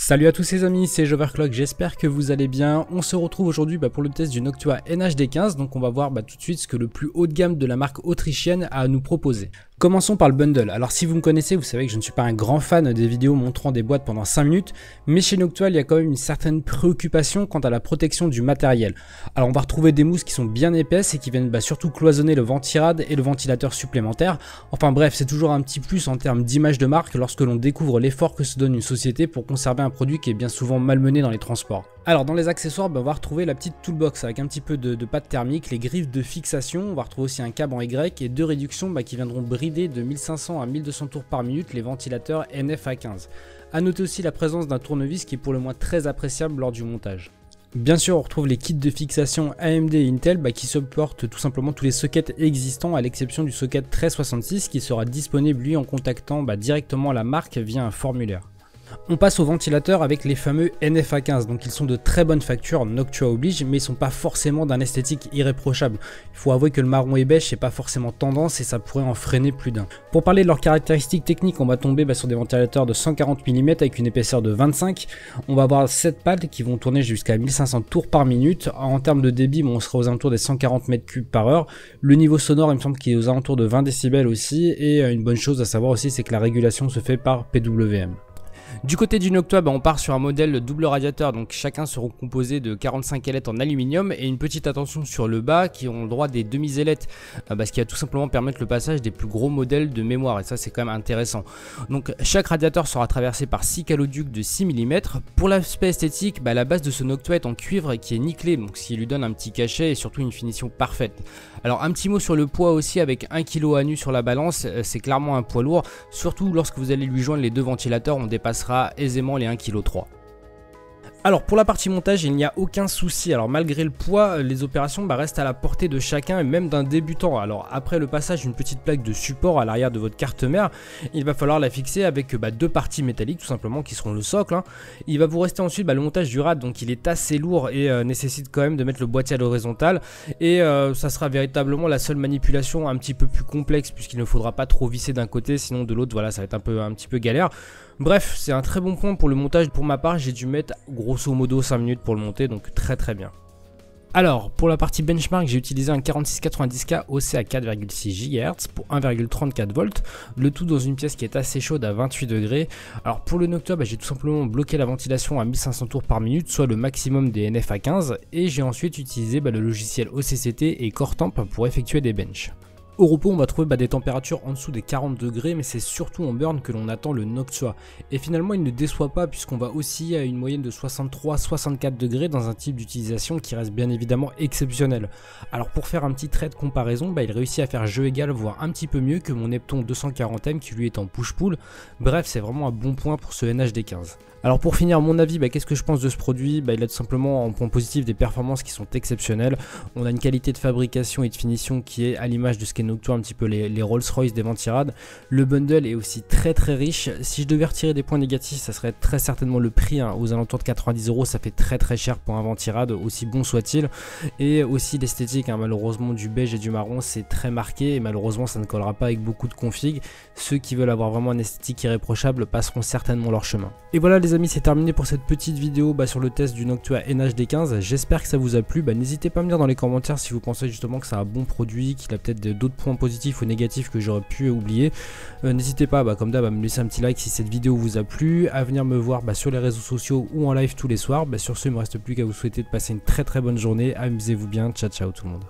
Salut à tous les amis, c'est Joverclock, j'espère que vous allez bien. On se retrouve aujourd'hui pour le test du Noctua NHD15, donc on va voir tout de suite ce que le plus haut de gamme de la marque autrichienne a à nous proposer. Commençons par le bundle. Alors si vous me connaissez, vous savez que je ne suis pas un grand fan des vidéos montrant des boîtes pendant 5 minutes, mais chez Noctua il y a quand même une certaine préoccupation quant à la protection du matériel. Alors on va retrouver des mousses qui sont bien épaisses et qui viennent surtout cloisonner le ventirad et le ventilateur supplémentaire. Enfin bref, c'est toujours un petit plus en termes d'image de marque lorsque l'on découvre l'effort que se donne une société pour conserver un produit qui est bien souvent malmené dans les transports. Alors dans les accessoires, on va retrouver la petite toolbox avec un petit peu de pâte thermique, les griffes de fixation, on va retrouver aussi un câble en Y et deux réductions qui viendront brider de 1500 à 1200 tours par minute les ventilateurs NF-A15. A noter aussi la présence d'un tournevis qui est pour le moins très appréciable lors du montage. Bien sûr, on retrouve les kits de fixation AMD et Intel qui supportent tout simplement tous les sockets existants à l'exception du socket 1366 qui sera disponible lui en contactant directement la marque via un formulaire. On passe au ventilateur avec les fameux NF-A15, donc ils sont de très bonne facture, Noctua oblige, mais ils sont pas forcément d'un esthétique irréprochable. Il faut avouer que le marron et beige c'est pas forcément tendance et ça pourrait en freiner plus d'un. Pour parler de leurs caractéristiques techniques, on va tomber sur des ventilateurs de 140 mm avec une épaisseur de 25. On va avoir 7 pads qui vont tourner jusqu'à 1500 tours par minute. En termes de débit, on sera aux alentours des 140 m3 par heure. Le niveau sonore, il me semble qu'il est aux alentours de 20 décibels aussi. Et une bonne chose à savoir aussi, c'est que la régulation se fait par PWM. Du côté du Noctua, on part sur un modèle double radiateur, donc chacun seront composés de 45 ailettes en aluminium et une petite attention sur le bas qui ont le droit des demi-ailettes, ce qui va tout simplement permettre le passage des plus gros modèles de mémoire et ça c'est quand même intéressant. Donc chaque radiateur sera traversé par 6 caloducs de 6 mm. Pour l'aspect esthétique, la base de ce Noctua est en cuivre et qui est nickelé, donc ce qui lui donne un petit cachet et surtout une finition parfaite. Alors un petit mot sur le poids aussi, avec 1 kg à nu sur la balance, c'est clairement un poids lourd, surtout lorsque vous allez lui joindre les deux ventilateurs, on dépassera aisément les 1,3 kg. Alors pour la partie montage, il n'y a aucun souci. Alors malgré le poids, les opérations restent à la portée de chacun et même d'un débutant. Alors après le passage d'une petite plaque de support à l'arrière de votre carte mère, il va falloir la fixer avec deux parties métalliques tout simplement qui seront le socle. Il va vous rester ensuite le montage du rad, donc il est assez lourd et nécessite quand même de mettre le boîtier à l'horizontale. Et ça sera véritablement la seule manipulation un petit peu plus complexe puisqu'il ne faudra pas trop visser d'un côté, sinon de l'autre voilà ça va être un petit peu galère. Bref, c'est un très bon point pour le montage. Pour ma part, j'ai dû mettre grosso modo 5 minutes pour le monter, donc très bien. Alors, pour la partie benchmark, j'ai utilisé un 4690K OC à 4,6 GHz pour 1,34 volts, le tout dans une pièce qui est assez chaude à 28 degrés. Alors pour le Noctua, j'ai tout simplement bloqué la ventilation à 1500 tours par minute, soit le maximum des NF-A15, et j'ai ensuite utilisé le logiciel OCCT et CoreTemp pour effectuer des benches. Au repos, on va trouver des températures en dessous des 40 degrés, mais c'est surtout en burn que l'on attend le Noctua. Et finalement, il ne déçoit pas puisqu'on va osciller à une moyenne de 63-64 degrés dans un type d'utilisation qui reste bien évidemment exceptionnel. Alors pour faire un petit trait de comparaison, il réussit à faire jeu égal, voire un petit peu mieux que mon Neptune 240M qui lui est en push-pull. Bref, c'est vraiment un bon point pour ce NHD15. Alors pour finir mon avis, qu'est-ce que je pense de ce produit? Il a tout simplement en point positif des performances qui sont exceptionnelles. On a une qualité de fabrication et de finition qui est à l'image de ce qu'est Noctua, un petit peu les Rolls-Royce des ventirad. Le bundle est aussi très riche. Si je devais retirer des points négatifs, ça serait très certainement le prix, aux alentours de 90 €, ça fait très cher pour un ventirad, aussi bon soit-il. Et aussi l'esthétique, malheureusement du beige et du marron c'est très marqué et malheureusement ça ne collera pas avec beaucoup de configs. Ceux qui veulent avoir vraiment une esthétique irréprochable passeront certainement leur chemin. Et voilà les amis, c'est terminé pour cette petite vidéo sur le test du Noctua NHD15. J'espère que ça vous a plu. N'hésitez pas à me dire dans les commentaires si vous pensez justement que c'est un bon produit, qu'il a peut-être d'autres points positifs ou négatifs que j'aurais pu oublier. N'hésitez pas comme d'hab à me laisser un petit like si cette vidéo vous a plu, à venir me voir sur les réseaux sociaux ou en live tous les soirs. Sur ce, il ne me reste plus qu'à vous souhaiter de passer une très bonne journée. Amusez-vous bien, ciao tout le monde.